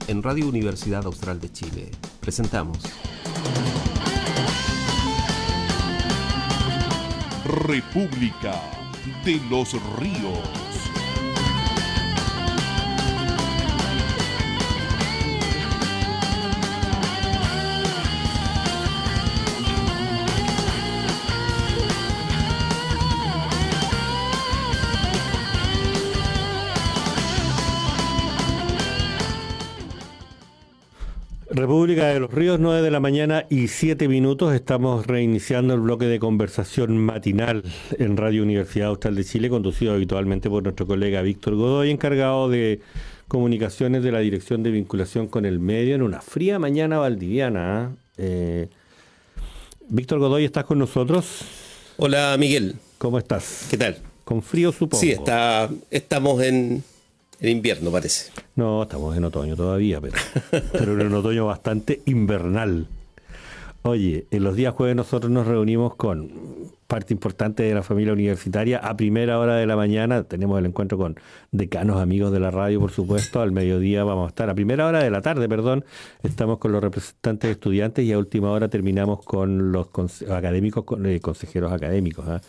En Radio Universidad Austral de Chile presentamos República de los Ríos. República de los Ríos, 9 de la mañana y 7 minutos. Estamos reiniciando el bloque de conversación matinal en Radio Universidad Austral de Chile, conducido habitualmente por nuestro colega Víctor Godoy, encargado de comunicaciones de la Dirección de Vinculación con el Medio, en una fría mañana valdiviana. Víctor Godoy, ¿estás con nosotros? Hola, Miguel. ¿Cómo estás? ¿Qué tal? Con frío, supongo. Sí, estamos en invierno, parece. No, estamos en otoño todavía, pero en un otoño bastante invernal. Oye, en los días jueves nosotros nos reunimos con parte importante de la familia universitaria. A primera hora de la mañana tenemos el encuentro con decanos amigos de la radio, por supuesto. Al mediodía vamos a estar, a primera hora de la tarde, estamos con los representantes de estudiantes, y a última hora terminamos con los académicos, consejeros académicos, ¿eh?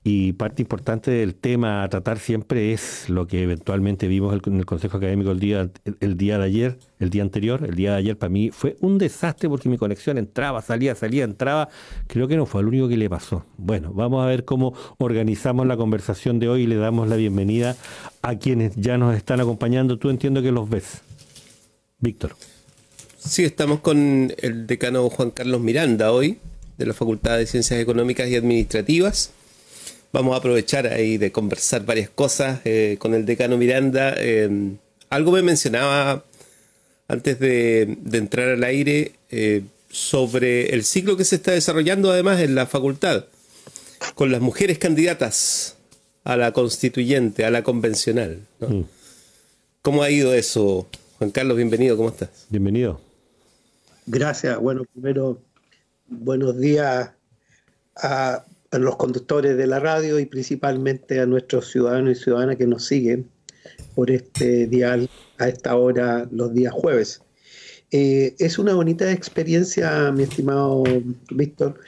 Y parte importante del tema a tratar siempre es lo que eventualmente vimos en el Consejo Académico el día de ayer. El día de ayer para mí fue un desastre porque mi conexión entraba, salía, entraba. Creo que no fue lo único que le pasó. Bueno, vamos a ver cómo organizamos la conversación de hoy y le damos la bienvenida a quienes ya nos están acompañando. Tú entiendo que los ves, Víctor. Sí, estamos con el decano Juan Carlos Miranda hoy, de la Facultad de Ciencias Económicas y Administrativas. Vamos a aprovechar ahí de conversar varias cosas con el decano Miranda. Algo me mencionaba antes de entrar al aire sobre el ciclo que se está desarrollando además en la facultad, con las mujeres candidatas a la constituyente, a la convencional, ¿no? ¿Cómo ha ido eso? Juan Carlos, bienvenido, ¿cómo estás? Bienvenido. Gracias. Bueno, primero, buenos días a los conductores de la radio y principalmente a nuestros ciudadanos y ciudadanas que nos siguen por este dial a esta hora los días jueves. Es una bonita experiencia, mi estimado Víctor,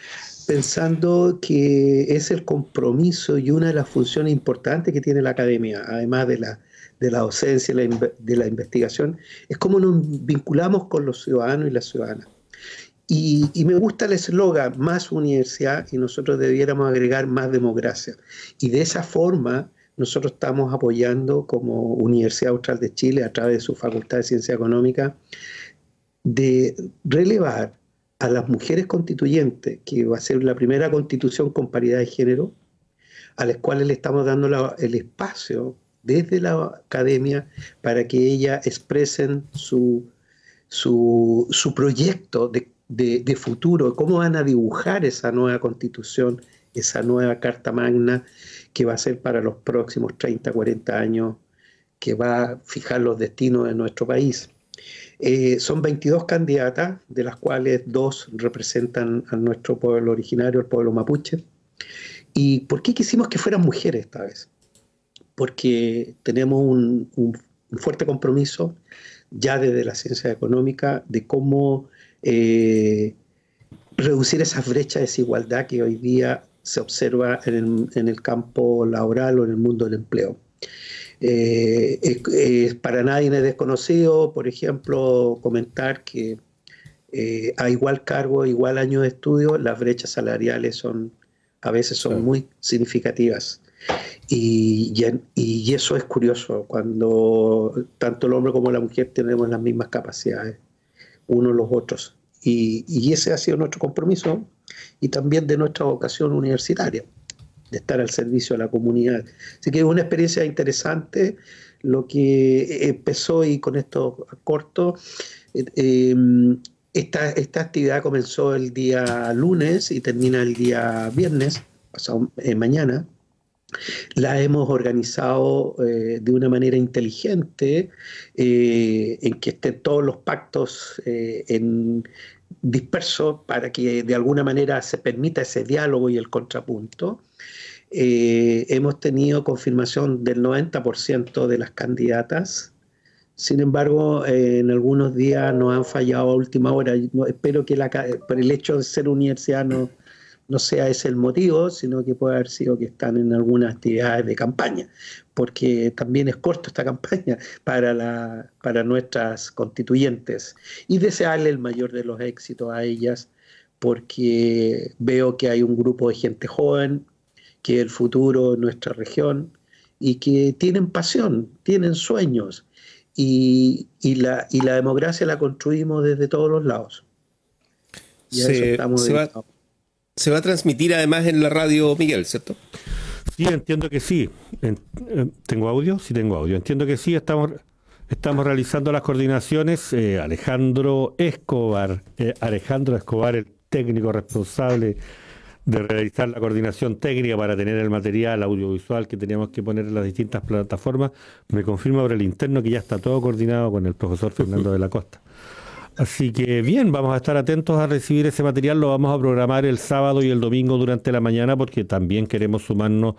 pensando que es el compromiso y una de las funciones importantes que tiene la academia, además de la docencia, de la investigación, es cómo nos vinculamos con los ciudadanos y las ciudadanas. Y me gusta el eslogan, más universidad, y nosotros debiéramos agregar más democracia. Y de esa forma nosotros estamos apoyando como Universidad Austral de Chile, a través de su Facultad de Ciencia Económica, de relevar a las mujeres constituyentes, que va a ser la primera constitución con paridad de género, a las cuales le estamos dando el espacio desde la academia para que ellas expresen su proyecto de futuro, cómo van a dibujar esa nueva constitución, esa nueva carta magna que va a ser para los próximos 30, 40 años, que va a fijar los destinos de nuestro país. Son 22 candidatas, de las cuales 2 representan a nuestro pueblo originario, el pueblo mapuche. ¿Y por qué quisimos que fueran mujeres esta vez? Porque tenemos un fuerte compromiso ya desde la ciencia económica de cómo reducir esas brechas de desigualdad que hoy día se observa en el campo laboral o en el mundo del empleo. Para nadie es desconocido, por ejemplo, comentar que a igual cargo, igual año de estudio, las brechas salariales a veces son muy significativas. Y eso es curioso, cuando tanto el hombre como la mujer tenemos las mismas capacidades, unos los otros. Y ese ha sido nuestro compromiso y también de nuestra vocación universitaria, de estar al servicio de la comunidad. Así que es una experiencia interesante lo que empezó, y con esto corto, esta actividad comenzó el día lunes y termina el día viernes, pasado mañana. La hemos organizado de una manera inteligente, en que estén todos los pactos dispersos para que de alguna manera se permita ese diálogo y el contrapunto. Hemos tenido confirmación del 90% de las candidatas Sin embargo, en algunos días nos han fallado a última hora. Espero que por el hecho de ser universidad no sea ese el motivo, sino que puede haber sido que están en algunas actividades de campaña, porque también es corta esta campaña para nuestras constituyentes. Y desearle el mayor de los éxitos a ellas, porque veo que hay un grupo de gente joven, que es el futuro de nuestra región, y que tienen pasión, tienen sueños. Y la democracia la construimos desde todos los lados. Y a eso estamos dedicados. Se va a transmitir además en la radio, Miguel, ¿cierto? Sí, entiendo que sí. ¿Tengo audio? Sí, tengo audio. Entiendo que sí, estamos realizando las coordinaciones. Alejandro Escobar, el técnico responsable de realizar la coordinación técnica para tener el material audiovisual que teníamos que poner en las distintas plataformas, me confirma por el interno que ya está todo coordinado con el profesor Fernando de la Costa. Así que bien, vamos a estar atentos a recibir ese material, lo vamos a programar el sábado y el domingo durante la mañana porque también queremos sumarnos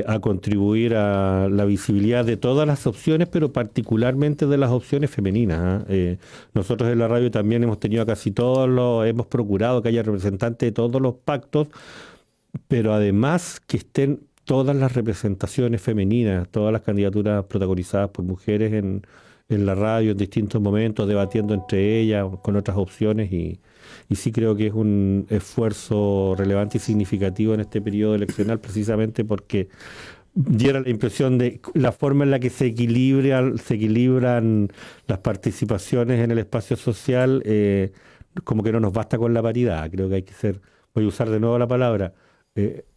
a contribuir a la visibilidad de todas las opciones, pero particularmente de las opciones femeninas. Nosotros en la radio también hemos tenido hemos procurado que haya representantes de todos los pactos, pero además que estén todas las representaciones femeninas, todas las candidaturas protagonizadas por mujeres en la radio en distintos momentos, debatiendo entre ellas con otras opciones y sí creo que es un esfuerzo relevante y significativo en este periodo eleccional precisamente porque diera la impresión de la forma en la que se equilibran las participaciones en el espacio social, como que no nos basta con la paridad. Creo que hay que ser, voy a usar de nuevo la palabra,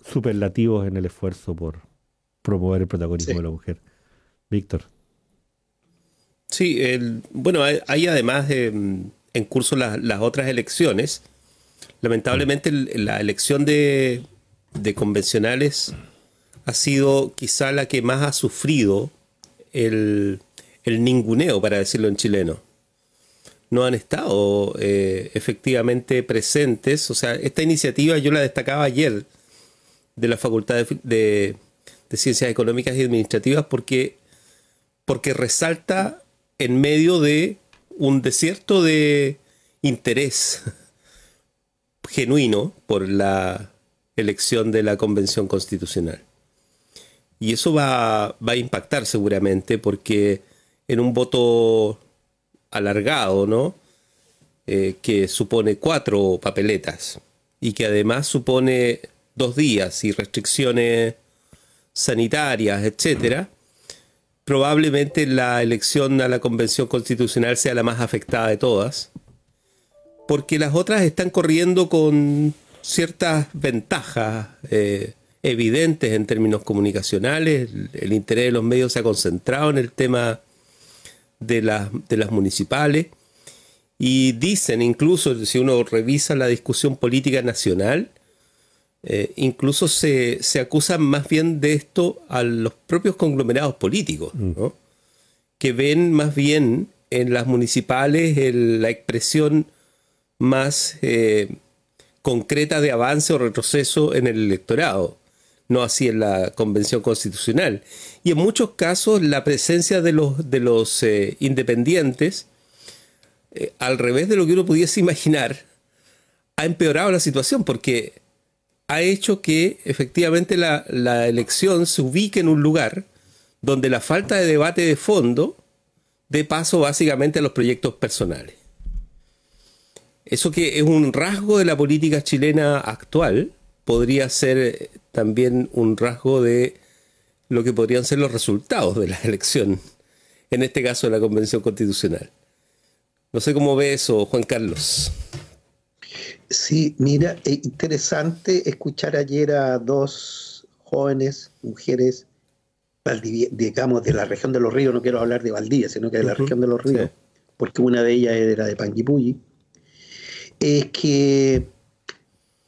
superlativos en el esfuerzo por promover el protagonismo de la mujer. Víctor. Sí, bueno, hay además en curso las otras elecciones. Lamentablemente la elección de convencionales ha sido quizá la que más ha sufrido el ninguneo, para decirlo en chileno. No han estado efectivamente presentes. O sea, esta iniciativa yo la destacaba ayer de la Facultad de Ciencias Económicas y Administrativas porque resalta en medio de un desierto de interés genuino por la elección de la Convención Constitucional. Y eso va a impactar seguramente porque en un voto alargado, ¿no? Que supone 4 papeletas y que además supone 2 días y restricciones sanitarias, etcétera, probablemente la elección a la Convención Constitucional sea la más afectada de todas, porque las otras están corriendo con ciertas ventajas evidentes en términos comunicacionales. El interés de los medios se ha concentrado en el tema de las municipales, y dicen, incluso si uno revisa la discusión política nacional, incluso se acusa más bien de esto a los propios conglomerados políticos, ¿no? Que ven más bien en las municipales la expresión más concreta de avance o retroceso en el electorado, no así en la Convención Constitucional. Y en muchos casos la presencia de los independientes, al revés de lo que uno pudiese imaginar, ha empeorado la situación porque ha hecho que efectivamente la elección se ubique en un lugar donde la falta de debate de fondo dé paso básicamente a los proyectos personales. Eso, que es un rasgo de la política chilena actual, podría ser también un rasgo de lo que podrían ser los resultados de la elección, en este caso de la Convención Constitucional. No sé cómo ve eso, Juan Carlos. Sí, mira, interesante escuchar ayer a 2 jóvenes mujeres, digamos, de la región de Los Ríos. No quiero hablar de Valdivia, sino que de la región de Los Ríos, sí, porque una de ellas era de Panguipulli. Es que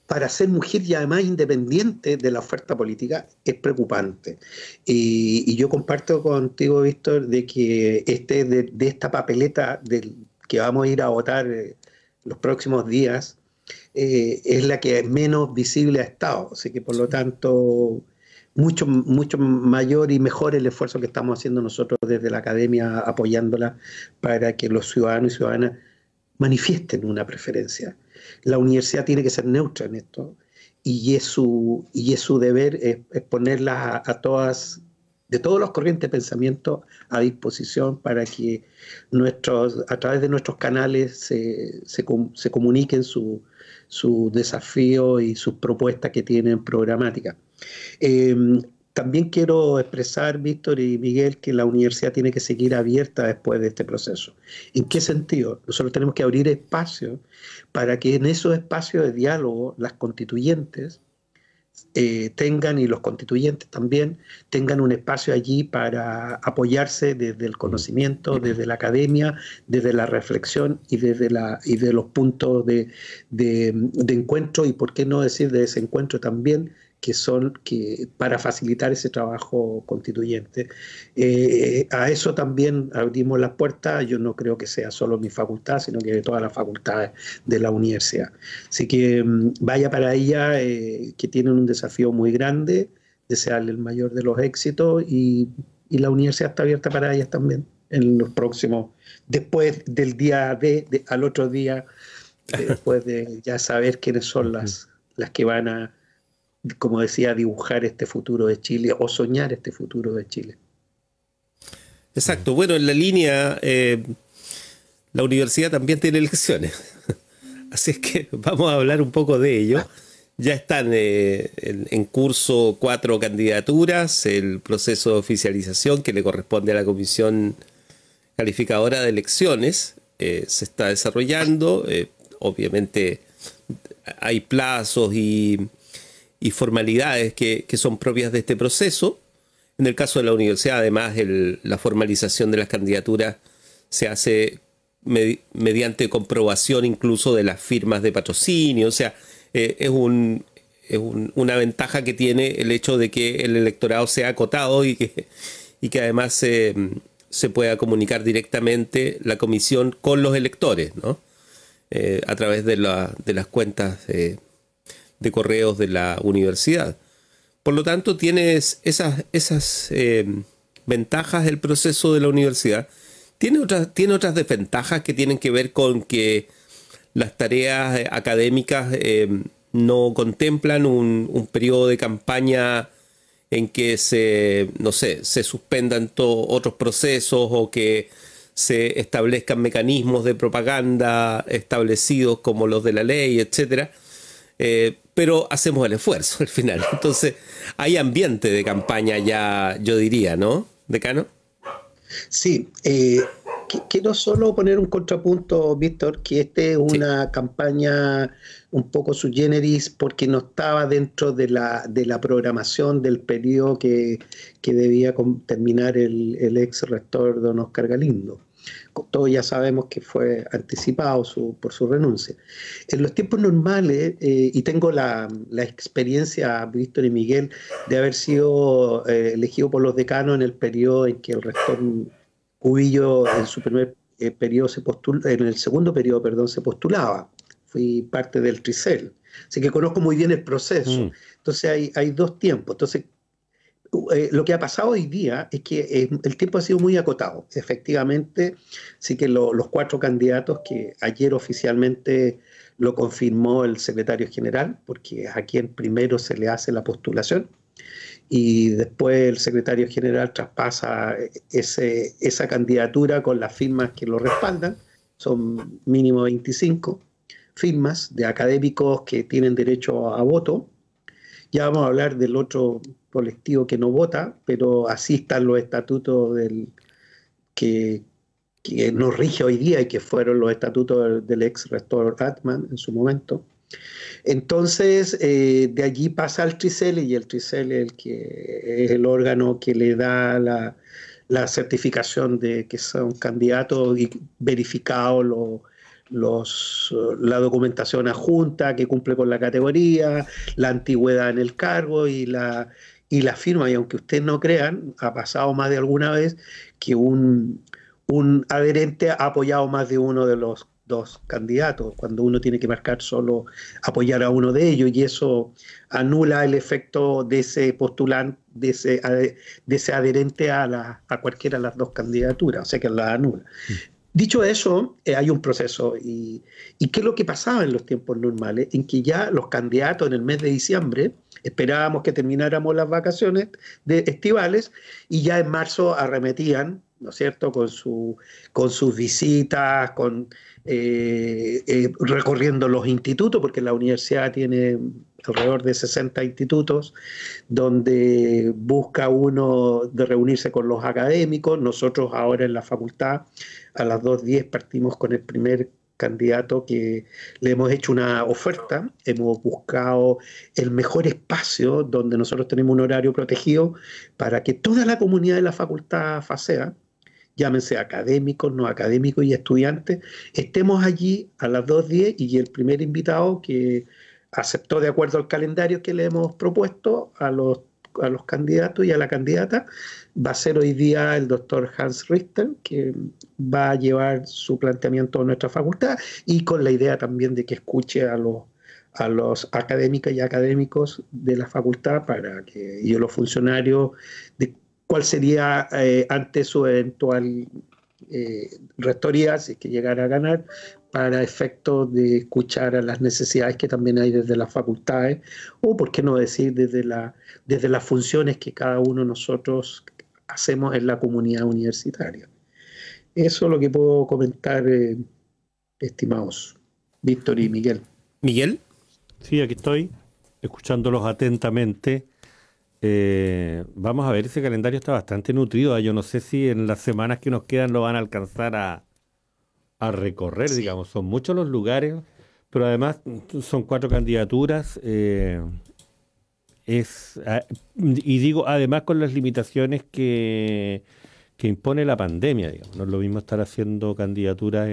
para ser mujer y además independiente de la oferta política es preocupante. Y yo comparto contigo, Víctor, de que de esta papeleta que vamos a ir a votar los próximos días, es la que menos visible ha estado. Así que por lo tanto mucho mayor y mejor el esfuerzo que estamos haciendo nosotros desde la academia apoyándola para que los ciudadanos y ciudadanas manifiesten una preferencia. La universidad tiene que ser neutra en esto y es su deber es ponerlas a todas, de todos los corrientes de pensamiento a disposición para que a través de nuestros canales se comuniquen su desafío y sus propuestas que tienen programáticas. También quiero expresar, Víctor y Miguel, que la universidad tiene que seguir abierta después de este proceso. ¿En qué sentido? Nosotros tenemos que abrir espacios para que en esos espacios de diálogo las constituyentes tengan, y los constituyentes también, tengan un espacio allí para apoyarse desde el conocimiento, desde la academia, desde la reflexión y de los puntos de encuentro, y por qué no decir de desencuentro también, que para facilitar ese trabajo constituyente. A eso también abrimos las puertas. Yo no creo que sea solo mi facultad, sino que de todas las facultades de la universidad. Así que vaya para ella, que tienen un desafío muy grande, desearle el mayor de los éxitos, y la universidad está abierta para ellas también en los próximos, después del día al otro día, después de ya saber quiénes son las que van a, como decía, dibujar este futuro de Chile o soñar este futuro de Chile. Exacto. Bueno, en la línea, la universidad también tiene elecciones. Así es que vamos a hablar un poco de ello. Ya están en curso 4 candidaturas, el proceso de oficialización que le corresponde a la Comisión Calificadora de Elecciones se está desarrollando. Obviamente hay plazos y formalidades que son propias de este proceso. En el caso de la universidad, además, la formalización de las candidaturas se hace mediante comprobación incluso de las firmas de patrocinio. O sea, es una ventaja que tiene el hecho de que el electorado sea acotado y que además se pueda comunicar directamente la comisión con los electores, ¿no? A través de las cuentas de correos de la universidad. Por lo tanto, tienes esas ventajas del proceso de la universidad. Tiene otras desventajas que tienen que ver con que las tareas académicas no contemplan un periodo de campaña en que se suspendan otros procesos o que se establezcan mecanismos de propaganda establecidos como los de la ley, etcétera. Pero hacemos el esfuerzo al final. Entonces, hay ambiente de campaña ya, yo diría, ¿no, decano? Sí. Quiero solo poner un contrapunto, Víctor, que esta es una campaña un poco sui generis porque no estaba dentro de la programación del periodo que debía terminar el ex rector don Oscar Galindo. Todos ya sabemos que fue anticipado por su renuncia. En los tiempos normales, y tengo la experiencia, Víctor y Miguel, de haber sido elegido por los decanos en el periodo en que el rector Cubillo en su primer periodo en el segundo periodo, perdón, se postulaba. Fui parte del Tricel. Así que conozco muy bien el proceso. Entonces hay dos tiempos. Entonces, lo que ha pasado hoy día es que el tiempo ha sido muy acotado. Efectivamente, sí que los 4 candidatos que ayer oficialmente lo confirmó el secretario general, porque a quien primero se le hace la postulación, y después el secretario general traspasa esa candidatura con las firmas que lo respaldan. Son mínimo 25 firmas de académicos que tienen derecho a voto. Ya vamos a hablar del otro colectivo que no vota, pero así están los estatutos que nos rige hoy día y que fueron los estatutos del ex rector Atman en su momento. Entonces, de allí pasa al Tricel, y el Tricel es el órgano que le da la certificación de que son candidatos y verificado la documentación adjunta que cumple con la categoría, la antigüedad en el cargo y la firma. Y aunque ustedes no crean, ha pasado más de alguna vez que un adherente ha apoyado más de uno de los dos candidatos, cuando uno tiene que marcar solo apoyar a uno de ellos, y eso anula el efecto de ese postulante, de ese adherente a cualquiera de las dos candidaturas, o sea que la anula. Dicho eso, hay un proceso, y ¿qué es lo que pasaba en los tiempos normales? En que ya los candidatos en el mes de diciembre esperábamos que termináramos las vacaciones estivales, y ya en marzo arremetían, ¿no es cierto?, con sus visitas, recorriendo los institutos, porque la universidad tiene alrededor de 60 institutos, donde busca uno de reunirse con los académicos. Nosotros ahora en la facultad a las 2:10 partimos con el primer candidato que le hemos hecho una oferta. Hemos buscado el mejor espacio donde nosotros tenemos un horario protegido para que toda la comunidad de la facultad FASEA, llámense académicos, no académicos y estudiantes, estemos allí a las 2:10, y el primer invitado que aceptó de acuerdo al calendario que le hemos propuesto a los candidatos y a la candidata va a ser hoy día el doctor Hans Richter, que va a llevar su planteamiento a nuestra facultad, y con la idea también de que escuche a los académicas y académicos de la facultad y a los funcionarios de cuál sería ante su eventual rectoría, si es que llegara a ganar, para efectos de escuchar a las necesidades que también hay desde las facultades, o por qué no decir desde las funciones que cada uno de nosotros hacemos en la comunidad universitaria. Eso es lo que puedo comentar, estimados Víctor y Miguel. ¿Miguel? Sí, aquí estoy, escuchándolos atentamente. Vamos a ver, ese calendario está bastante nutrido. Yo no sé si en las semanas que nos quedan lo van a alcanzar a recorrer, sí. Digamos, son muchos los lugares, pero además son 4 candidaturas, y digo, además con las limitaciones que impone la pandemia, digamos. No es lo mismo estar haciendo candidaturas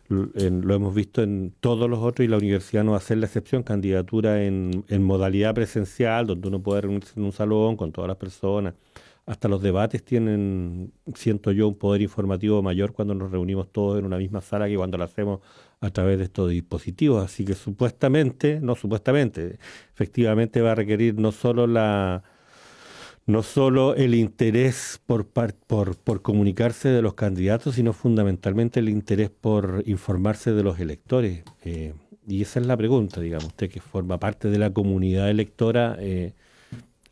lo hemos visto en todos los otros, y la universidad no va a ser la excepción, candidatura en modalidad presencial, donde uno puede reunirse en un salón con todas las personas. Hasta los debates tienen, siento yo, un poder informativo mayor cuando nos reunimos todos en una misma sala que cuando lo hacemos a través de estos dispositivos. Así que efectivamente va a requerir no solo el interés por comunicarse de los candidatos, sino fundamentalmente el interés por informarse de los electores. Y esa es la pregunta, digamos, usted que forma parte de la comunidad electora,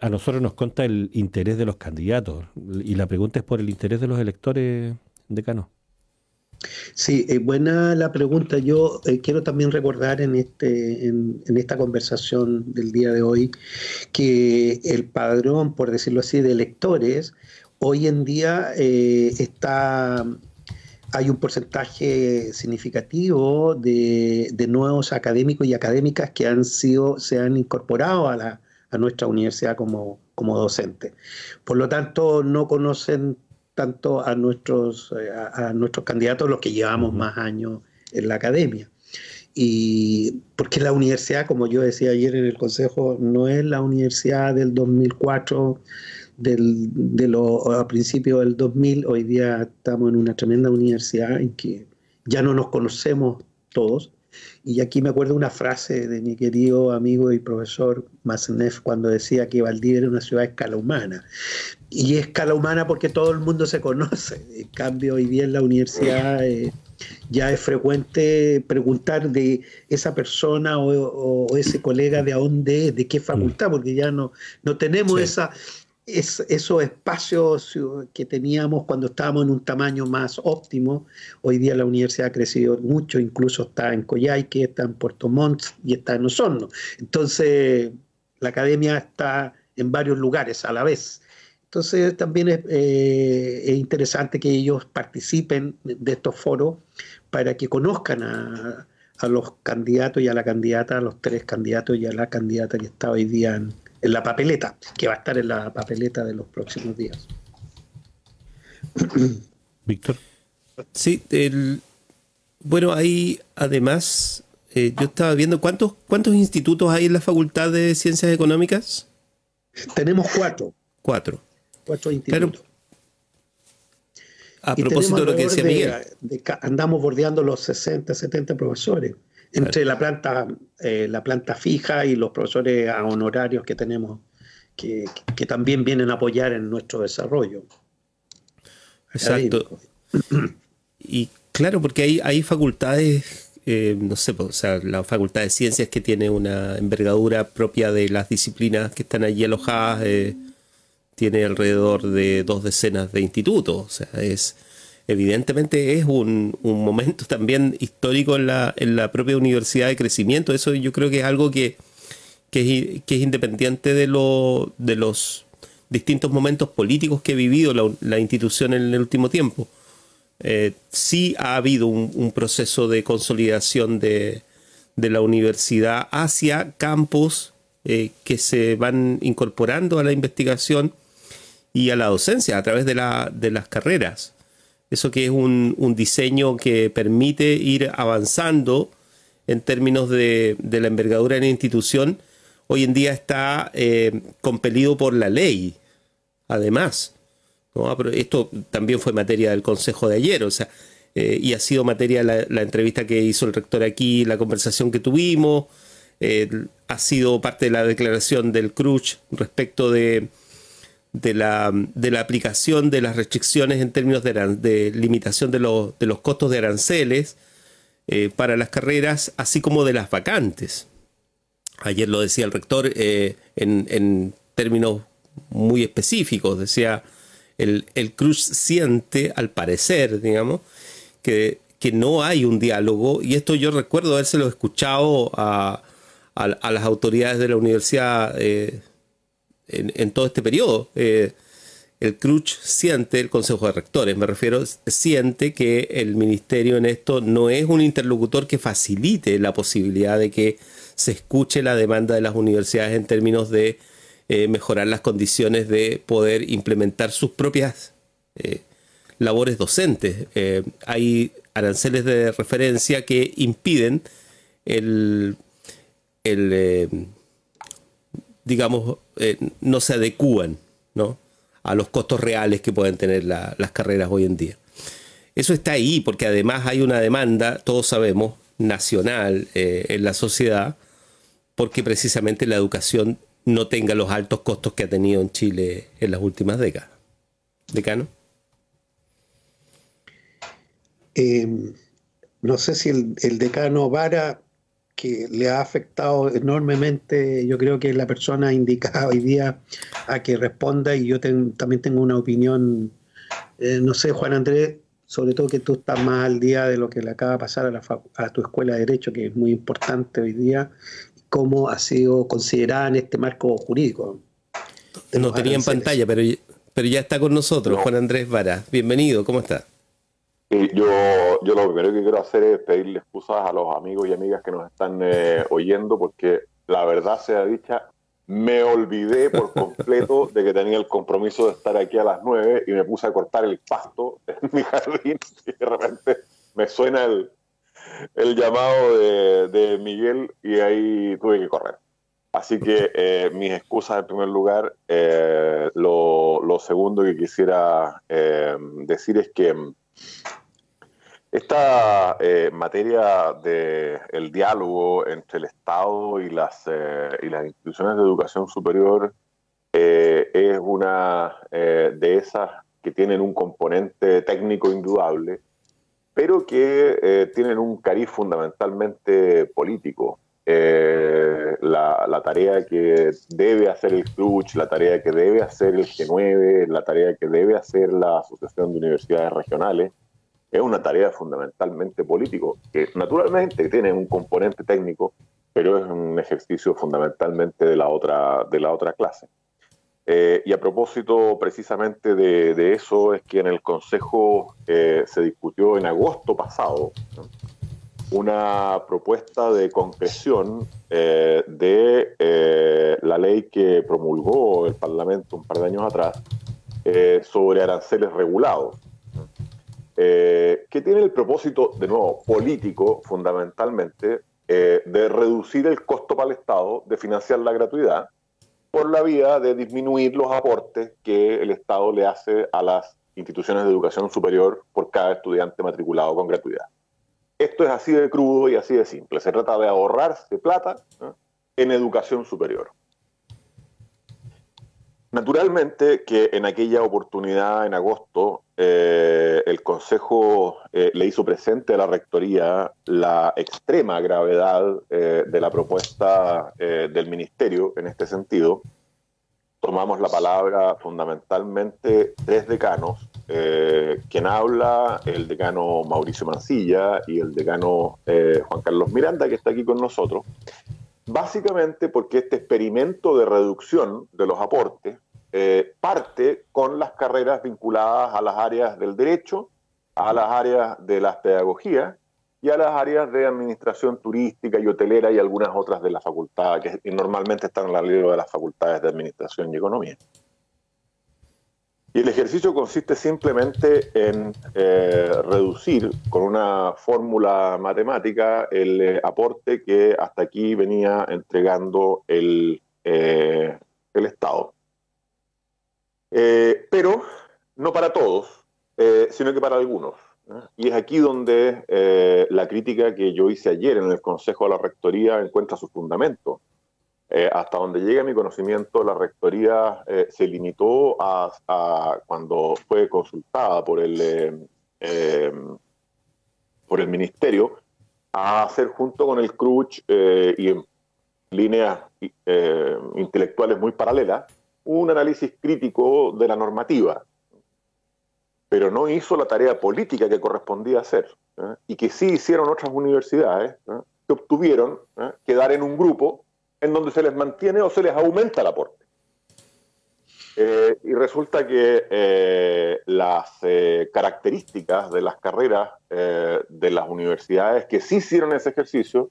a nosotros nos conta el interés de los candidatos, y la pregunta es por el interés de los electores, decano. Sí, buena la pregunta. Yo quiero también recordar en esta conversación del día de hoy que el padrón, por decirlo así, de electores, hoy en día hay un porcentaje significativo de nuevos académicos y académicas que se han incorporado a nuestra universidad como docentes. Por lo tanto, no conocen tanto a nuestros candidatos, los que llevamos más años en la academia. Y porque la universidad, como yo decía ayer en el consejo, no es la universidad del 2004, a principios del 2000. Hoy día estamos en una tremenda universidad en que ya no nos conocemos todos. Y aquí me acuerdo una frase de mi querido amigo y profesor Masneff, cuando decía que Valdivia era una ciudad a escala humana. Y es escala humana porque todo el mundo se conoce. En cambio, hoy día en la universidad ya es frecuente preguntar de esa persona o ese colega de dónde es, de qué facultad, porque ya no tenemos esos espacios que teníamos cuando estábamos en un tamaño más óptimo. Hoy día la universidad ha crecido mucho, incluso está en Coyhaique, está en Puerto Montt y está en Osorno. Entonces, la academia está en varios lugares a la vez. Entonces, también es interesante que ellos participen de estos foros para que conozcan a los candidatos y a la candidata, a los 3 candidatos y a la candidata que está hoy día en la papeleta, que va a estar en la papeleta de los próximos días. Víctor. Sí, bueno, ahí además, yo estaba viendo, ¿cuántos institutos hay en la Facultad de Ciencias Económicas? Tenemos 4. 4. 4 institutos. Claro. A Y propósito de lo que decía Miguel. andamos bordeando los 60, 70 profesores, entre la planta fija y los profesores a honorarios que tenemos, que también vienen a apoyar en nuestro desarrollo. Exacto. Y claro, porque hay facultades, no sé, o sea, la Facultad de Ciencias, que tiene una envergadura propia de las disciplinas que están allí alojadas, tiene alrededor de 2 decenas de institutos. O sea, evidentemente es un momento también histórico en la propia universidad de crecimiento. Eso yo creo que es algo que es independiente de los distintos momentos políticos que ha vivido la institución en el último tiempo. Sí ha habido un proceso de consolidación de la universidad hacia campos que se van incorporando a la investigación y a la docencia a través de las carreras. Eso que es un diseño que permite ir avanzando en términos de la envergadura de la institución, hoy en día está compelido por la ley, además, ¿no? Pero esto también fue materia del Consejo de ayer, o sea, y ha sido materia la entrevista que hizo el rector aquí, la conversación que tuvimos, ha sido parte de la declaración del CRUCH respecto de la aplicación de las restricciones en términos de limitación de los costos de aranceles para las carreras, así como de las vacantes. Ayer lo decía el rector en términos muy específicos. Decía, el CRUCH siente, al parecer, digamos, que no hay un diálogo, y esto yo recuerdo habérselo escuchado a las autoridades de la universidad en todo este periodo. El CRUCH siente, el Consejo de Rectores, me refiero, siente que el Ministerio en esto no es un interlocutor que facilite la posibilidad de que se escuche la demanda de las universidades en términos de mejorar las condiciones de poder implementar sus propias labores docentes. Hay aranceles de referencia que impiden digamos, no se adecúan, ¿no?, a los costos reales que pueden tener las carreras hoy en día. Eso está ahí porque además hay una demanda, todos sabemos, nacional en la sociedad, porque precisamente la educación no tenga los altos costos que ha tenido en Chile en las últimas décadas. ¿Decano? No sé si el decano Vara, que le ha afectado enormemente, yo creo que es la persona indicada hoy día a que responda, y yo también tengo una opinión, no sé, Juan Andrés, sobre todo que tú estás más al día de lo que le acaba de pasar a tu escuela de Derecho, que es muy importante hoy día, cómo ha sido considerada en este marco jurídico. No tenía en pantalla, pero ya está con nosotros, Juan Andrés Vara. Bienvenido, ¿cómo está? Yo lo primero que quiero hacer es pedirle excusas a los amigos y amigas que nos están oyendo, porque la verdad sea dicha, me olvidé por completo de que tenía el compromiso de estar aquí a las 9 y me puse a cortar el pasto en mi jardín y de repente me suena el llamado de Miguel y ahí tuve que correr. Así que mis excusas en primer lugar. Lo segundo que quisiera decir es que esta materia del diálogo entre el Estado y las instituciones de educación superior es una de esas que tienen un componente técnico indudable, pero que tienen un cariz fundamentalmente político. La tarea que debe hacer el CRUCH, la tarea que debe hacer el G9, la tarea que debe hacer la Asociación de Universidades Regionales, es una tarea fundamentalmente político, que naturalmente tiene un componente técnico, pero es un ejercicio fundamentalmente de la otra clase. Y a propósito precisamente de eso, es que en el Consejo se discutió en agosto pasado, ¿no?, una propuesta de concreción de la ley que promulgó el Parlamento un par de años atrás sobre aranceles regulados, que tiene el propósito, de nuevo, político fundamentalmente, de reducir el costo para el Estado de financiar la gratuidad por la vía de disminuir los aportes que el Estado le hace a las instituciones de educación superior por cada estudiante matriculado con gratuidad. Esto es así de crudo y así de simple. Se trata de ahorrarse plata, ¿no?, en educación superior. Naturalmente que en aquella oportunidad, en agosto, el Consejo le hizo presente a la Rectoría la extrema gravedad de la propuesta del Ministerio en este sentido. Tomamos la palabra fundamentalmente 3 decanos, quien habla, el decano Mauricio Mancilla y el decano Juan Carlos Miranda, que está aquí con nosotros, básicamente porque este experimento de reducción de los aportes parte con las carreras vinculadas a las áreas del derecho, a las áreas de las pedagogías y a las áreas de administración turística y hotelera y algunas otras de la facultad, que normalmente están en la ley de las facultades de administración y economía. Y el ejercicio consiste simplemente en reducir con una fórmula matemática el aporte que hasta aquí venía entregando el Estado. Pero no para todos, sino que para algunos. Y es aquí donde la crítica que yo hice ayer en el Consejo de la Rectoría encuentra su fundamento. Hasta donde llega mi conocimiento, la Rectoría se limitó cuando fue consultada por el Ministerio, a hacer junto con el CRUCH y en líneas intelectuales muy paralelas, un análisis crítico de la normativa, pero no hizo la tarea política que correspondía hacer, y que sí hicieron otras universidades, que obtuvieron quedar en un grupo en donde se les mantiene o se les aumenta el aporte. Y resulta que las características de las carreras de las universidades que sí hicieron ese ejercicio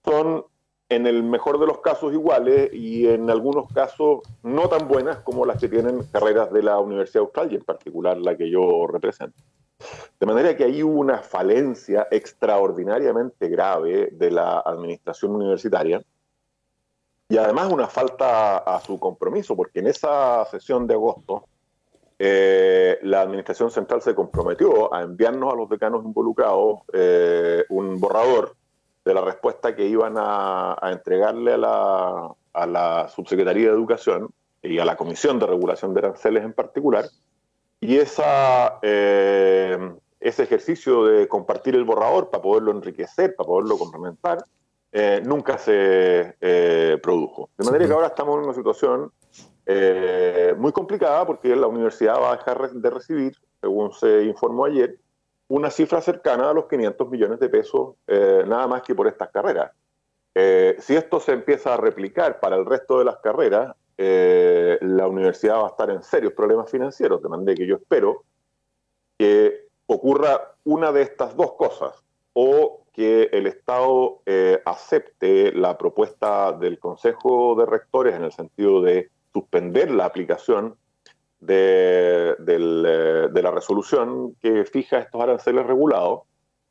son, en el mejor de los casos, iguales y en algunos casos no tan buenas como las que tienen carreras de la Universidad Austral y en particular la que yo represento. De manera que hay una falencia extraordinariamente grave de la administración universitaria y además una falta a su compromiso, porque en esa sesión de agosto la administración central se comprometió a enviarnos a los decanos involucrados un borrador de la respuesta que iban a entregarle a la Subsecretaría de Educación y a la Comisión de Regulación de Aranceles en particular, y ese ejercicio de compartir el borrador para poderlo enriquecer, para poderlo complementar, nunca se produjo. De manera que ahora estamos en una situación muy complicada porque la universidad va a dejar de recibir, según se informó ayer, una cifra cercana a los 500 millones de pesos, nada más que por estas carreras. Si esto se empieza a replicar para el resto de las carreras, la universidad va a estar en serios problemas financieros, de manera que yo espero que ocurra una de estas dos cosas, o que el Estado acepte la propuesta del Consejo de Rectores en el sentido de suspender la aplicación de la resolución que fija estos aranceles regulados,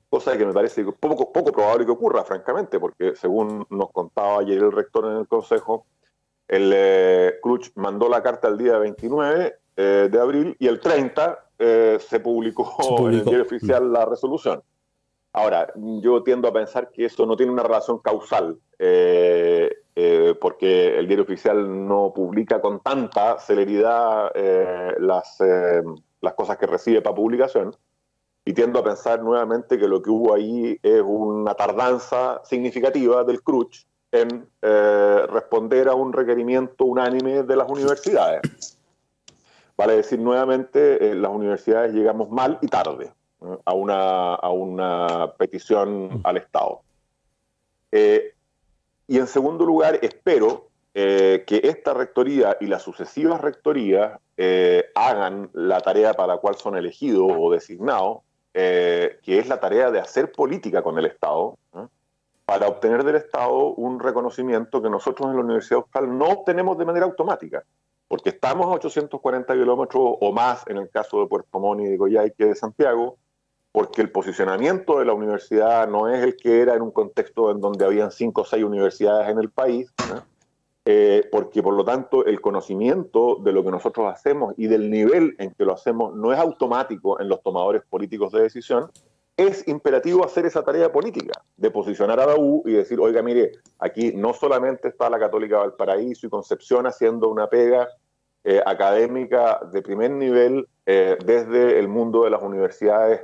cosa que me parece poco probable que ocurra, francamente, porque según nos contaba ayer el rector en el Consejo, el CRUCH mandó la carta el día 29 de abril y el 30 se publicó en el diario oficial la resolución. Ahora, yo tiendo a pensar que eso no tiene una relación causal, porque el diario oficial no publica con tanta celeridad las cosas que recibe para publicación, y tiendo a pensar nuevamente que lo que hubo ahí es una tardanza significativa del CRUCH en responder a un requerimiento unánime de las universidades. Vale decir, nuevamente, las universidades llegamos mal y tarde a una petición al Estado. Y en segundo lugar, espero que esta rectoría y las sucesivas rectorías hagan la tarea para la cual son elegidos o designados, que es la tarea de hacer política con el Estado, para obtener del Estado un reconocimiento que nosotros en la Universidad Austral no obtenemos de manera automática, porque estamos a 840 kilómetros o más en el caso de Puerto Montt y de Coyhaique de Santiago, porque el posicionamiento de la universidad no es el que era en un contexto en donde habían 5 o 6 universidades en el país, porque por lo tanto el conocimiento de lo que nosotros hacemos y del nivel en que lo hacemos no es automático en los tomadores políticos de decisión. Es imperativo hacer esa tarea política, de posicionar a la U y decir, oiga, mire, aquí no solamente está la Católica Valparaíso y Concepción haciendo una pega académica de primer nivel desde el mundo de las universidades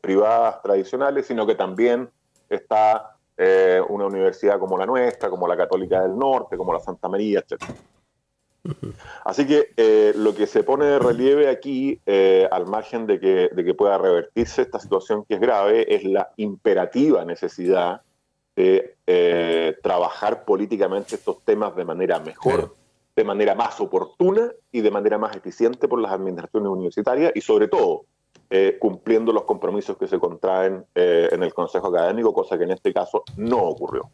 privadas tradicionales, sino que también está una universidad como la nuestra, como la Católica del Norte, como la Santa María, etc. Así que lo que se pone de relieve aquí, al margen de que pueda revertirse esta situación que es grave, es la imperativa necesidad de trabajar políticamente estos temas de manera mejor, claro, de manera más oportuna y de manera más eficiente por las administraciones universitarias y sobre todo cumpliendo los compromisos que se contraen en el Consejo Académico, cosa que en este caso no ocurrió.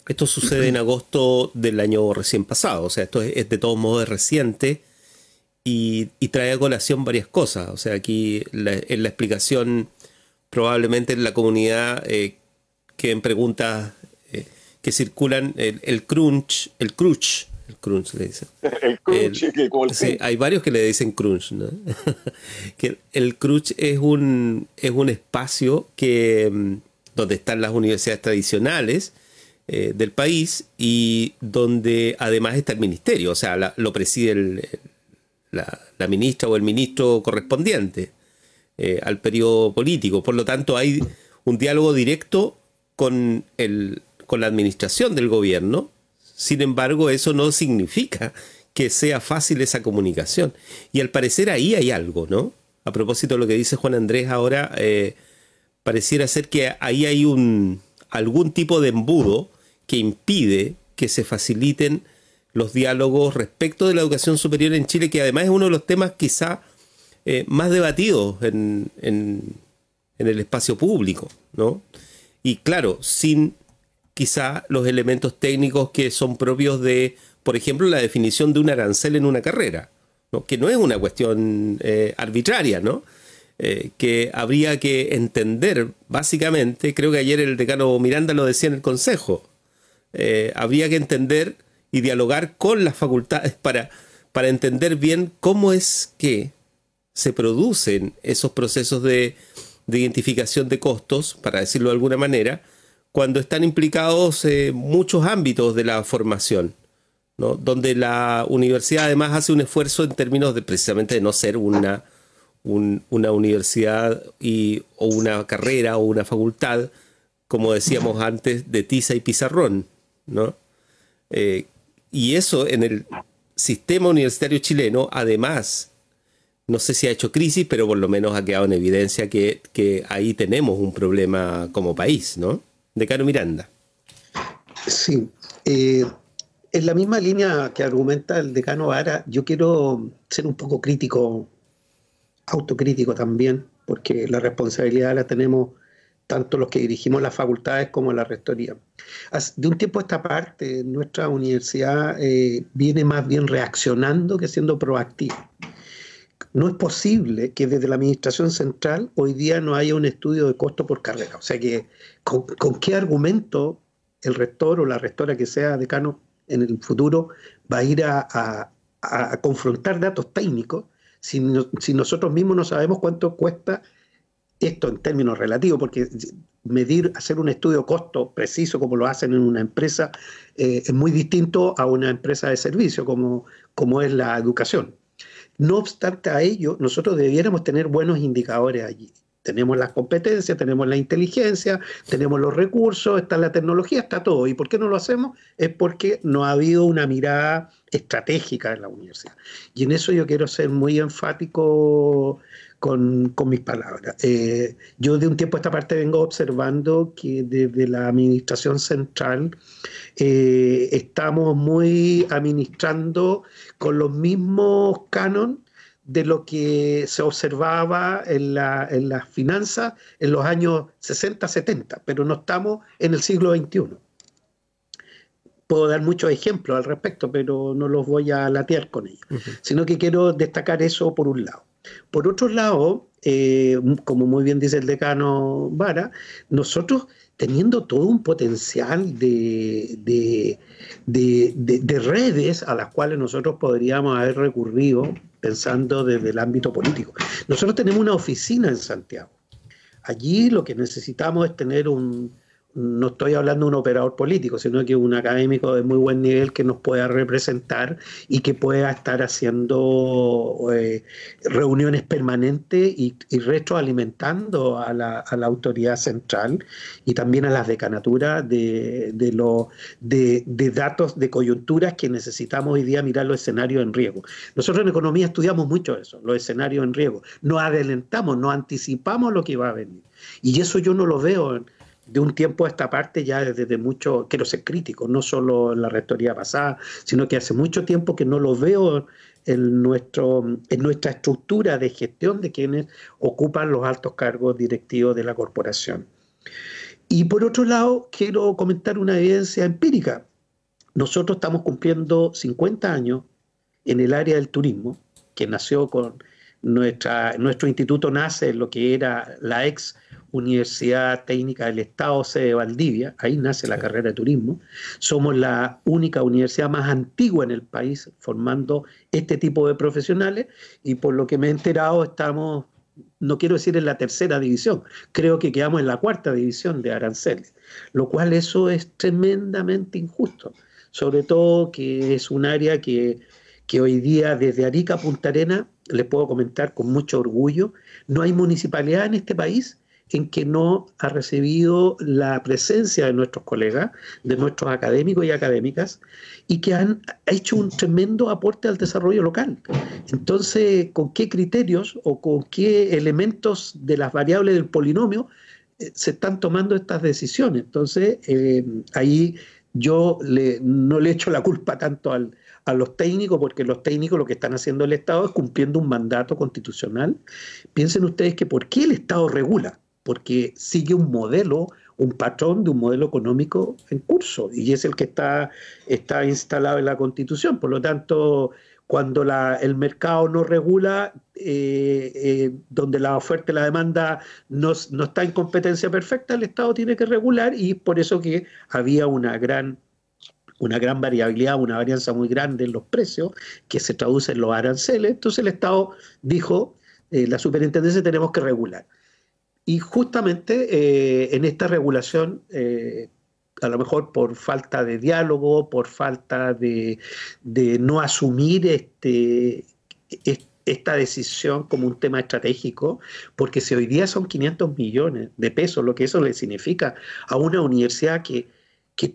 Esto sucede en agosto del año recién pasado, o sea, esto es de todos modos reciente y trae a colación varias cosas. O sea, aquí en la explicación probablemente en la comunidad queden preguntas que circulan, el crunch le dicen. El crunch, sí, hay varios que le dicen crunch, ¿no? Que el crunch es un espacio que donde están las universidades tradicionales del país y donde además está el ministerio, o sea, lo preside la ministra o el ministro correspondiente al periodo político. Por lo tanto, hay un diálogo directo con la administración del gobierno. Sin embargo, eso no significa que sea fácil esa comunicación. Y al parecer ahí hay algo, ¿no? A propósito de lo que dice Juan Andrés ahora, pareciera ser que ahí hay algún tipo de embudo que impide que se faciliten los diálogos respecto de la educación superior en Chile, que además es uno de los temas quizá más debatidos en el espacio público, ¿no? Y claro, sin quizá los elementos técnicos que son propios de, por ejemplo, la definición de un arancel en una carrera, ¿no? Que no es una cuestión arbitraria, ¿no? Que habría que entender básicamente, creo que ayer el decano Miranda lo decía en el Consejo, habría que entender y dialogar con las facultades para entender bien cómo es que se producen esos procesos de identificación de costos, para decirlo de alguna manera, cuando están implicados muchos ámbitos de la formación, ¿no? Donde la universidad además hace un esfuerzo en términos de precisamente de no ser una universidad o una carrera o una facultad, como decíamos antes, de tiza y pizarrón, ¿no? Y eso en el sistema universitario chileno, además, no sé si ha hecho crisis, pero por lo menos ha quedado en evidencia que ahí tenemos un problema como país, ¿no? Decano Miranda. Sí, en la misma línea que argumenta el decano Vara, yo quiero ser un poco crítico, autocrítico también, porque la responsabilidad la tenemos tanto los que dirigimos las facultades como la rectoría. De un tiempo a esta parte, nuestra universidad viene más bien reaccionando que siendo proactiva. No es posible que desde la administración central hoy día no haya un estudio de costo por carrera. O sea que, ¿con qué argumento el rector o la rectora que sea decano en el futuro va a ir a confrontar datos técnicos si nosotros mismos no sabemos cuánto cuesta esto en términos relativos? Porque hacer un estudio costo preciso como lo hacen en una empresa es muy distinto a una empresa de servicio como es la educación. No obstante a ello, nosotros debiéramos tener buenos indicadores allí. Tenemos las competencias, tenemos la inteligencia, tenemos los recursos, está la tecnología, está todo. ¿Y por qué no lo hacemos? Es porque no ha habido una mirada estratégica en la universidad. Y en eso yo quiero ser muy enfático con mis palabras. Yo de un tiempo a esta parte vengo observando que desde la administración central estamos muy administrando con los mismos cánones de lo que se observaba en las finanzas en los años 60, 70, pero no estamos en el siglo XXI. Puedo dar muchos ejemplos al respecto, pero no los voy a latear con ellos, sino que quiero destacar eso por un lado. Por otro lado, como muy bien dice el decano Vara, nosotros teniendo todo un potencial de redes a las cuales nosotros podríamos haber recurrido pensando desde el ámbito político. Nosotros tenemos una oficina en Santiago. Allí lo que necesitamos es tener no estoy hablando de un operador político, sino que un académico de muy buen nivel que nos pueda representar y que pueda estar haciendo reuniones permanentes y retroalimentando a la autoridad central y también a las decanaturas de datos de coyunturas que necesitamos hoy día mirar los escenarios en riesgo. Nosotros en economía estudiamos mucho eso, los escenarios en riesgo. Nos adelantamos, nos anticipamos lo que va a venir. Y eso yo no lo veo de un tiempo a esta parte ya desde mucho, quiero ser crítico, no solo en la rectoría pasada, sino que hace mucho tiempo que no lo veo en nuestra estructura de gestión de quienes ocupan los altos cargos directivos de la corporación. Y por otro lado, quiero comentar una evidencia empírica. Nosotros estamos cumpliendo 50 años en el área del turismo, que nació con nuestro instituto nace en lo que era la ex Universidad Técnica del Estado, sede de Valdivia, ahí nace la carrera de turismo. Somos la única universidad más antigua en el país formando este tipo de profesionales y por lo que me he enterado estamos, no quiero decir en la tercera división, creo que quedamos en la cuarta división de aranceles, lo cual eso es tremendamente injusto, sobre todo que es un área que hoy día desde Arica a Punta Arenas, les puedo comentar con mucho orgullo, no hay municipalidad en este país en que no ha recibido la presencia de nuestros colegas, de nuestros académicos y académicas, y que han hecho un tremendo aporte al desarrollo local. Entonces, ¿con qué criterios o con qué elementos de las variables del polinomio se están tomando estas decisiones? Entonces, ahí yo no le echo la culpa tanto a los técnicos, porque los técnicos lo que están haciendo el Estado es cumpliendo un mandato constitucional. Piensen ustedes que ¿por qué el Estado regula? Porque sigue un modelo, un patrón de un modelo económico en curso, y es el que está instalado en la Constitución. Por lo tanto, cuando el mercado no regula, donde la oferta y la demanda no está en competencia perfecta, el Estado tiene que regular, y por eso que había una gran variabilidad, una varianza muy grande en los precios, que se traduce en los aranceles. Entonces el Estado dijo, la superintendencia tenemos que regular. Y justamente en esta regulación, a lo mejor por falta de diálogo, por falta de no asumir esta decisión como un tema estratégico, porque si hoy día son 500 millones de pesos, lo que eso le significa a una universidad que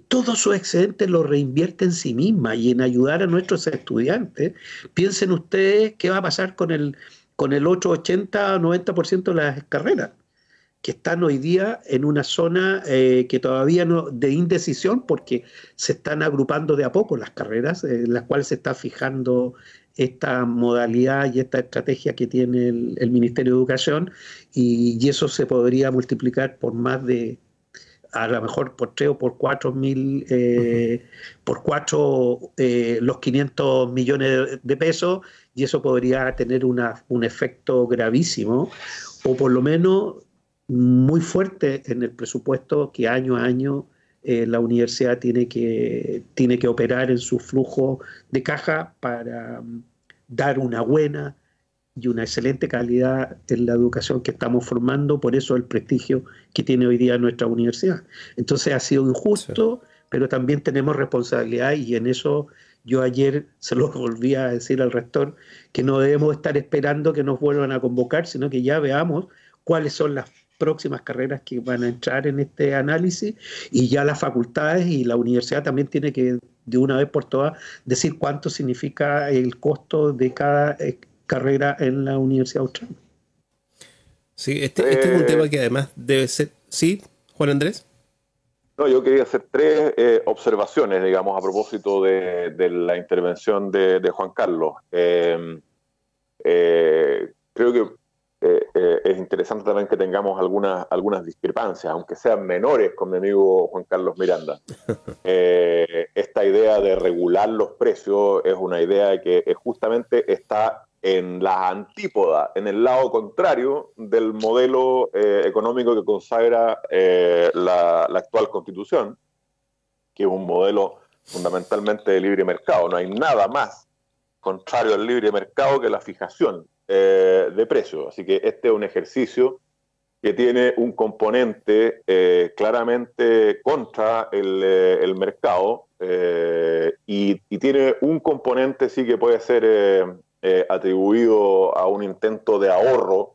todos sus excedentes lo reinvierte en sí misma y en ayudar a nuestros estudiantes, piensen ustedes qué va a pasar con el otro 80-90% de las carreras, que están hoy día en una zona que todavía no, de indecisión, porque se están agrupando de a poco las carreras, en las cuales se está fijando esta modalidad y esta estrategia que tiene el Ministerio de Educación, y eso se podría multiplicar por más de, a lo mejor por 3 o por 4 los 500 millones de pesos, y eso podría tener un efecto gravísimo, o por lo menos muy fuerte en el presupuesto que año a año la universidad tiene que operar en su flujo de caja para dar una buena y una excelente calidad en la educación que estamos formando, por eso el prestigio que tiene hoy día nuestra universidad. Entonces ha sido injusto, sí, pero también tenemos responsabilidad, y en eso yo ayer se lo volví a decir al rector, que no debemos estar esperando que nos vuelvan a convocar, sino que ya veamos cuáles son las próximas carreras que van a entrar en este análisis, y ya las facultades y la universidad también tiene que de una vez por todas decir cuánto significa el costo de cada carrera en la Universidad Austral. Sí, este es un tema que además debe ser... ¿Sí, Juan Andrés? No, yo quería hacer 3 observaciones, digamos, a propósito de la intervención de Juan Carlos. Creo que es interesante también que tengamos algunas discrepancias, aunque sean menores, con mi amigo Juan Carlos Miranda. Esta idea de regular los precios es una idea que justamente está en las antípodas, en el lado contrario del modelo económico que consagra la actual Constitución, que es un modelo fundamentalmente de libre mercado. No hay nada más contrario al libre mercado que la fijación de precios. Así que este es un ejercicio que tiene un componente claramente contra el mercado y tiene un componente sí que puede ser atribuido a un intento de ahorro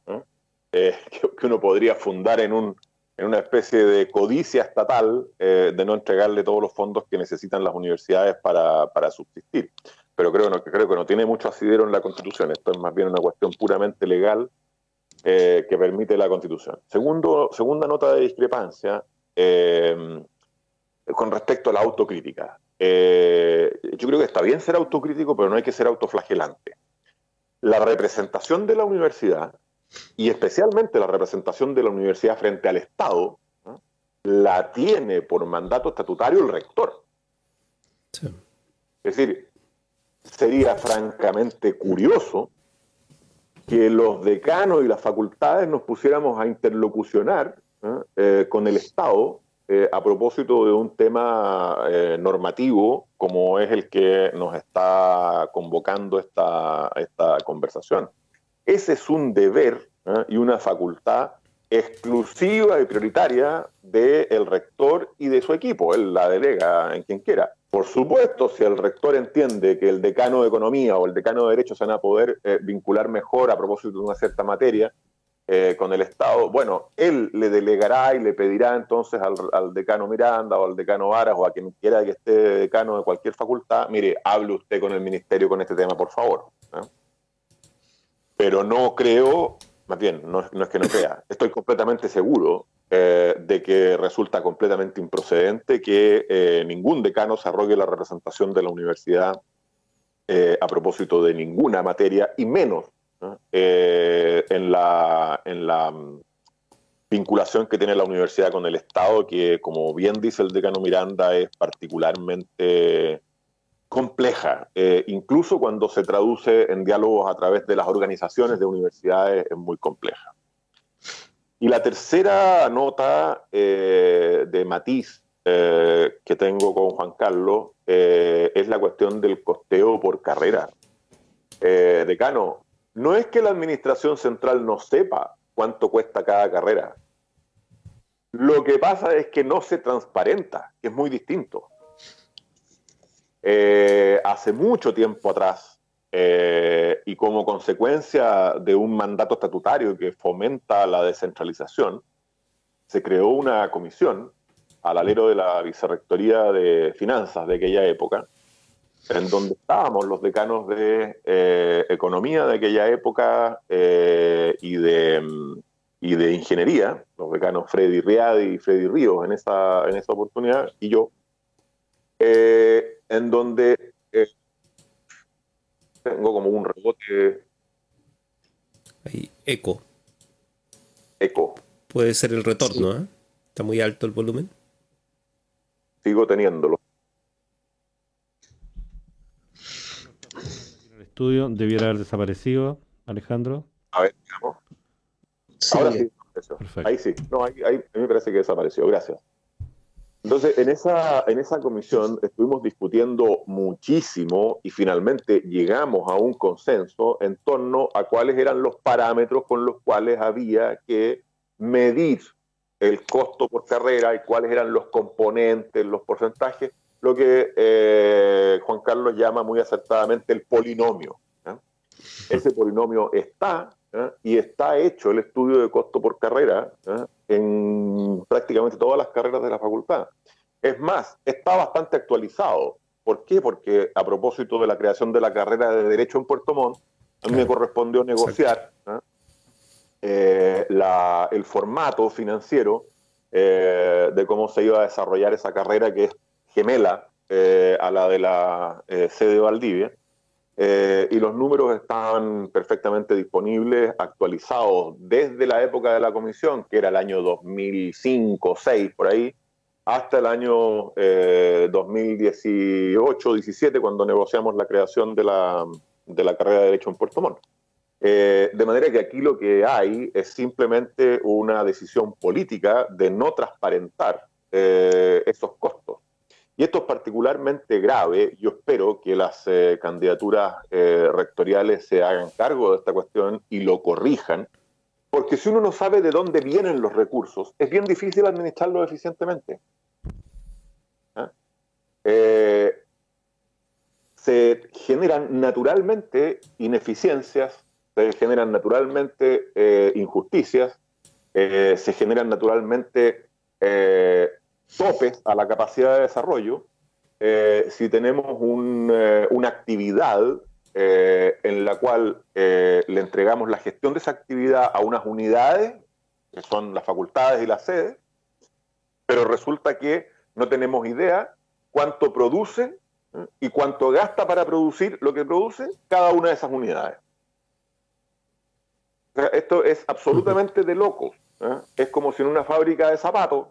que uno podría fundar en una especie de codicia estatal de no entregarle todos los fondos que necesitan las universidades para subsistir. Pero creo que no tiene mucho asidero en la Constitución. Esto es más bien una cuestión puramente legal que permite la Constitución. Segunda nota de discrepancia con respecto a la autocrítica. Yo creo que está bien ser autocrítico, pero no hay que ser autoflagelante. La representación de la universidad, y especialmente la representación de la universidad frente al Estado, la tiene por mandato estatutario el rector. Sí. Es decir, sería francamente curioso que los decanos y las facultades nos pusiéramos a interlocucionar con el Estado a propósito de un tema normativo como es el que nos está convocando esta conversación. Ese es un deber y una facultad exclusiva y prioritaria del rector y de su equipo. Él la delega en quien quiera. Por supuesto, si el rector entiende que el decano de Economía o el decano de Derecho se van a poder vincular mejor a propósito de una cierta materia con el Estado, bueno, él le delegará y le pedirá entonces al decano Miranda o al decano Varas o a quien quiera que esté decano de cualquier facultad, mire, hable usted con el ministerio con este tema, por favor. Pero no creo, más bien, no es que no crea, estoy completamente seguro de que resulta completamente improcedente que ningún decano se arrogue la representación de la universidad a propósito de ninguna materia, y menos en la vinculación que tiene la universidad con el Estado, que, como bien dice el decano Miranda, es particularmente compleja, incluso cuando se traduce en diálogos a través de las organizaciones de universidades, es muy compleja. Y la tercera nota de matiz que tengo con Juan Carlos es la cuestión del costeo por carrera. Decano, no es que la administración central no sepa cuánto cuesta cada carrera. Lo que pasa es que no se transparenta, que es muy distinto. Hace mucho tiempo atrás, y como consecuencia de un mandato estatutario que fomenta la descentralización, se creó una comisión al alero de la Vicerrectoría de Finanzas de aquella época, en donde estábamos los decanos de Economía de aquella época y de Ingeniería, los decanos Freddy Riadi y Freddy Ríos en esa oportunidad, y yo, en donde tengo como un rebote. Ahí, eco. Eco. Puede ser el retorno, ¿eh? Está muy alto el volumen. Sigo teniéndolo. El estudio debiera haber desaparecido, Alejandro. A ver, digamos. Sí. Ahora sí. Perfecto. Ahí sí. No, ahí a mí me parece que desapareció. Gracias. Entonces, en esa comisión estuvimos discutiendo muchísimo y finalmente llegamos a un consenso en torno a cuáles eran los parámetros con los cuales había que medir el costo por carrera y cuáles eran los componentes, los porcentajes, lo que Juan Carlos llama muy acertadamente el polinomio. Ese polinomio está, y está hecho el estudio de costo por carrera en prácticamente todas las carreras de la facultad. Es más, está bastante actualizado. ¿Por qué? Porque a propósito de la creación de la carrera de Derecho en Puerto Montt, a mí me correspondió negociar el formato financiero de cómo se iba a desarrollar esa carrera, que es gemela a la de la sede de Valdivia. Y los números estaban perfectamente disponibles, actualizados desde la época de la comisión, que era el año 2005-2006, por ahí, hasta el año 2018-2017, cuando negociamos la creación de la carrera de Derecho en Puerto Montt. De manera que aquí lo que hay es simplemente una decisión política de no transparentar esos costos. Y esto es particularmente grave. Yo espero que las candidaturas rectoriales se hagan cargo de esta cuestión y lo corrijan, porque si uno no sabe de dónde vienen los recursos, es bien difícil administrarlos eficientemente. Se generan naturalmente ineficiencias, se generan naturalmente injusticias, se generan naturalmente topes a la capacidad de desarrollo si tenemos una actividad en la cual le entregamos la gestión de esa actividad a unas unidades, que son las facultades y las sedes, pero resulta que no tenemos idea cuánto produce y cuánto gasta para producir lo que produce cada una de esas unidades. O sea, esto es absolutamente de locos. Es como si en una fábrica de zapatos,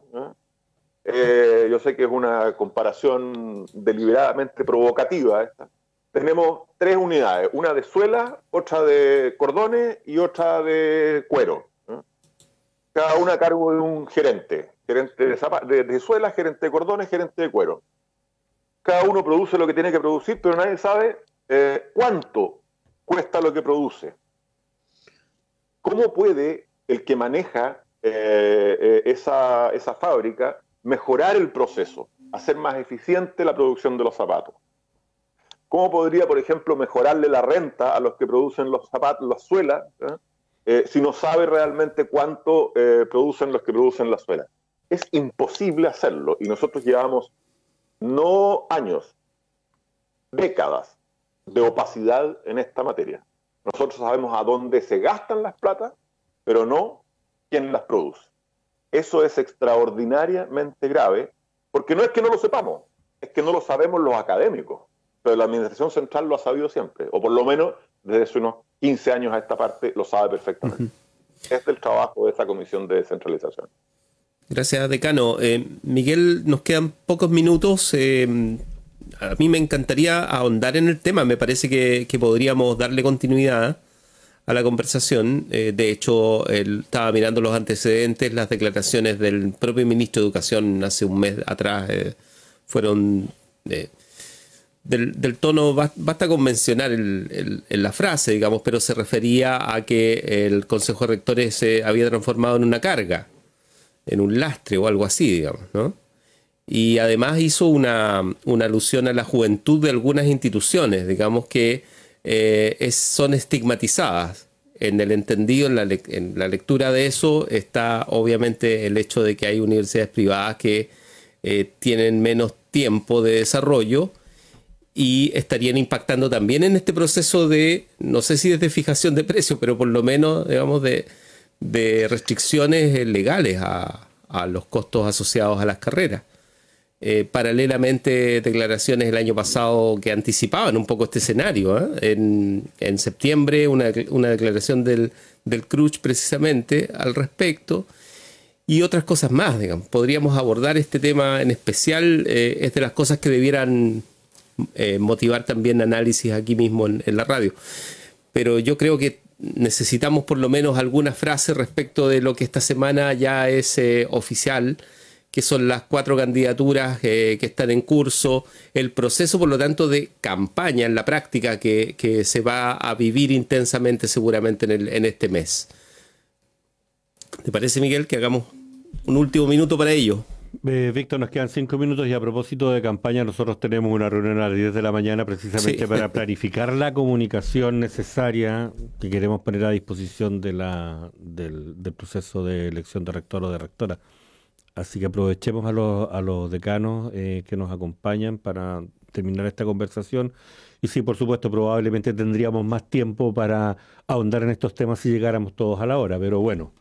yo sé que es una comparación deliberadamente provocativa esta, tenemos 3 unidades, una de suela, otra de cordones y otra de cuero. Cada una a cargo de un gerente de suela, gerente de cordones, gerente de cuero. Cada uno produce lo que tiene que producir, pero nadie sabe cuánto cuesta lo que produce. ¿Cómo puede el que maneja esa fábrica mejorar el proceso, hacer más eficiente la producción de los zapatos? ¿Cómo podría, por ejemplo, mejorarle la renta a los que producen los zapatos, las suelas, si no sabe realmente cuánto producen los que producen las suelas? Es imposible hacerlo, y nosotros llevamos no años, décadas de opacidad en esta materia. Nosotros sabemos a dónde se gastan las platas, pero no quién las produce. Eso es extraordinariamente grave, porque no es que no lo sepamos, es que no lo sabemos los académicos, pero la Administración Central lo ha sabido siempre, o por lo menos desde hace unos 15 años a esta parte lo sabe perfectamente. Este es el trabajo de esa Comisión de Descentralización. Gracias, decano. Miguel, nos quedan pocos minutos. A mí me encantaría ahondar en el tema. Me parece que podríamos darle continuidad a la conversación. De hecho, estaba mirando los antecedentes, las declaraciones del propio ministro de Educación hace un mes atrás fueron del tono, basta con mencionar la frase, digamos, pero se refería a que el Consejo de Rectores se había transformado en una carga, en un lastre o algo así, digamos, ¿no? Y además hizo una alusión a la juventud de algunas instituciones, digamos, que son estigmatizadas. En el entendido, en la lectura de eso, está obviamente el hecho de que hay universidades privadas que tienen menos tiempo de desarrollo y estarían impactando también en este proceso de, no sé si de fijación de precios, pero por lo menos, digamos, de restricciones legales a los costos asociados a las carreras. Paralelamente, declaraciones el año pasado que anticipaban un poco este escenario. En septiembre, una declaración del CRUCH precisamente al respecto, y otras cosas más, digamos. Podríamos abordar este tema en especial, es de las cosas que debieran motivar también análisis aquí mismo en la radio. Pero yo creo que necesitamos por lo menos alguna frase respecto de lo que esta semana ya es oficial, que son las 4 candidaturas que están en curso, el proceso, por lo tanto, de campaña en la práctica que se va a vivir intensamente seguramente en este mes. ¿Te parece, Miguel, que hagamos un último minuto para ello? Víctor, nos quedan 5 minutos y a propósito de campaña, nosotros tenemos una reunión a las 10 de la mañana precisamente para planificar la comunicación necesaria que queremos poner a disposición del proceso de elección de rector o de rectora. Así que aprovechemos a los decanos que nos acompañan para terminar esta conversación. Y sí, por supuesto, probablemente tendríamos más tiempo para ahondar en estos temas si llegáramos todos a la hora, pero bueno.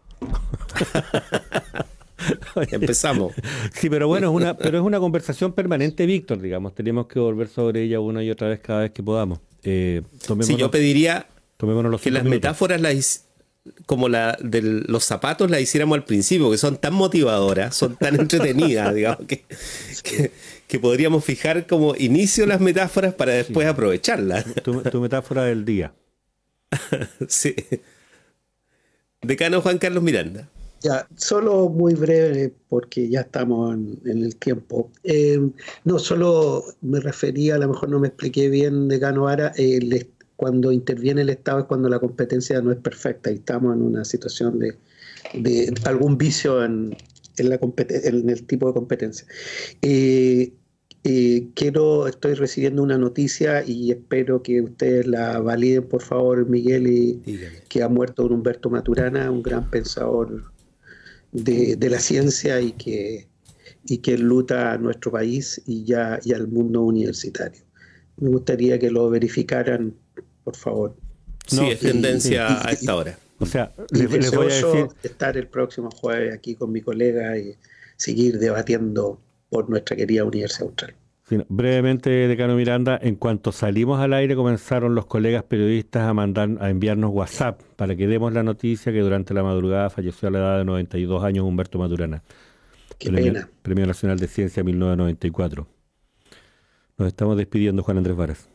Empezamos. Sí, pero bueno, es una conversación permanente, Víctor, digamos. Tenemos que volver sobre ella una y otra vez cada vez que podamos. Sí, yo pediría que las minutos. Metáforas como la de los zapatos la hiciéramos al principio, que son tan motivadoras, son tan entretenidas, digamos, que podríamos fijar como inicio las metáforas para después aprovecharlas. Tu metáfora del día. Sí. Decano Juan Carlos Miranda. Ya, solo muy breve porque ya estamos en el tiempo. No, solo me refería, a lo mejor no me expliqué bien, decano Vara, cuando interviene el Estado es cuando la competencia no es perfecta y estamos en una situación de algún vicio en el tipo de competencia. Estoy recibiendo una noticia y espero que ustedes la validen, por favor, Miguel, que ha muerto don Humberto Maturana, un gran pensador de la ciencia y que enluta a nuestro país y al mundo universitario. Me gustaría que lo verificaran, por favor. Sí, es tendencia a esta hora. O sea, les voy a decir... estar el próximo jueves aquí con mi colega y seguir debatiendo por nuestra querida Universidad Austral. Sí, brevemente, decano Miranda, en cuanto salimos al aire comenzaron los colegas periodistas a enviarnos WhatsApp para que demos la noticia que durante la madrugada falleció a la edad de 92 años Humberto Maturana. Qué pena. Premio Nacional de Ciencia 1994. Nos estamos despidiendo, Juan Andrés Varas.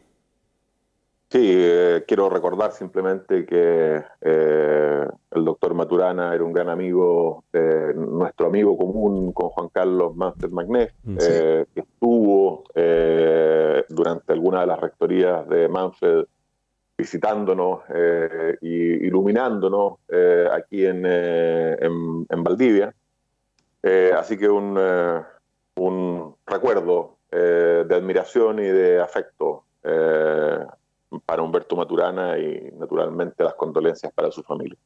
Sí, quiero recordar simplemente que el doctor Maturana era un gran amigo, nuestro amigo común con Juan Carlos Manfred Magnés, que estuvo durante alguna de las rectorías de Manfred visitándonos y iluminándonos aquí en Valdivia. Así que un recuerdo de admiración y de afecto para Humberto Maturana y naturalmente las condolencias para su familia.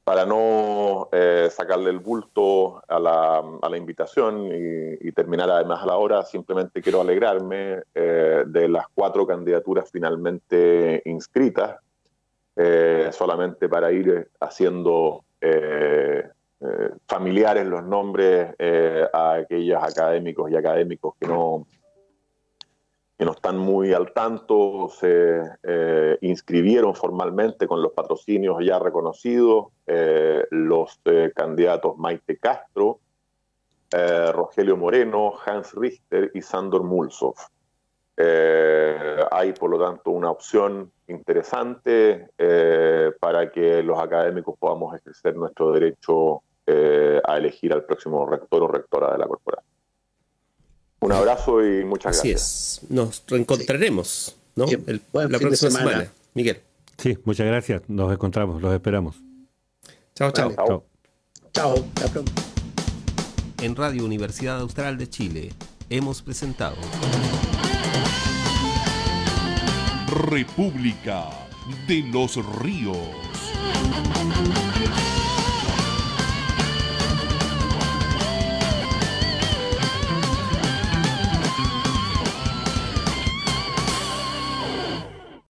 Para no sacarle el bulto a la invitación y terminar además a la hora, simplemente quiero alegrarme de las 4 candidaturas finalmente inscritas, solamente para ir haciendo familiares los nombres a aquellos académicos y académicos que no están muy al tanto. Se inscribieron formalmente con los patrocinios ya reconocidos los candidatos Maite Castro, Rogelio Moreno, Hans Richter y Sándor Mulsov. Hay, por lo tanto, una opción interesante para que los académicos podamos ejercer nuestro derecho a elegir al próximo rector o rectora de la corporación. Un abrazo y muchas gracias. Así es. Nos reencontraremos, ¿no? La próxima semana. Miguel. Sí, muchas gracias. Nos encontramos, los esperamos. Chao, chao. Vale. Chao. Hasta pronto. En Radio Universidad Austral de Chile hemos presentado República de los Ríos.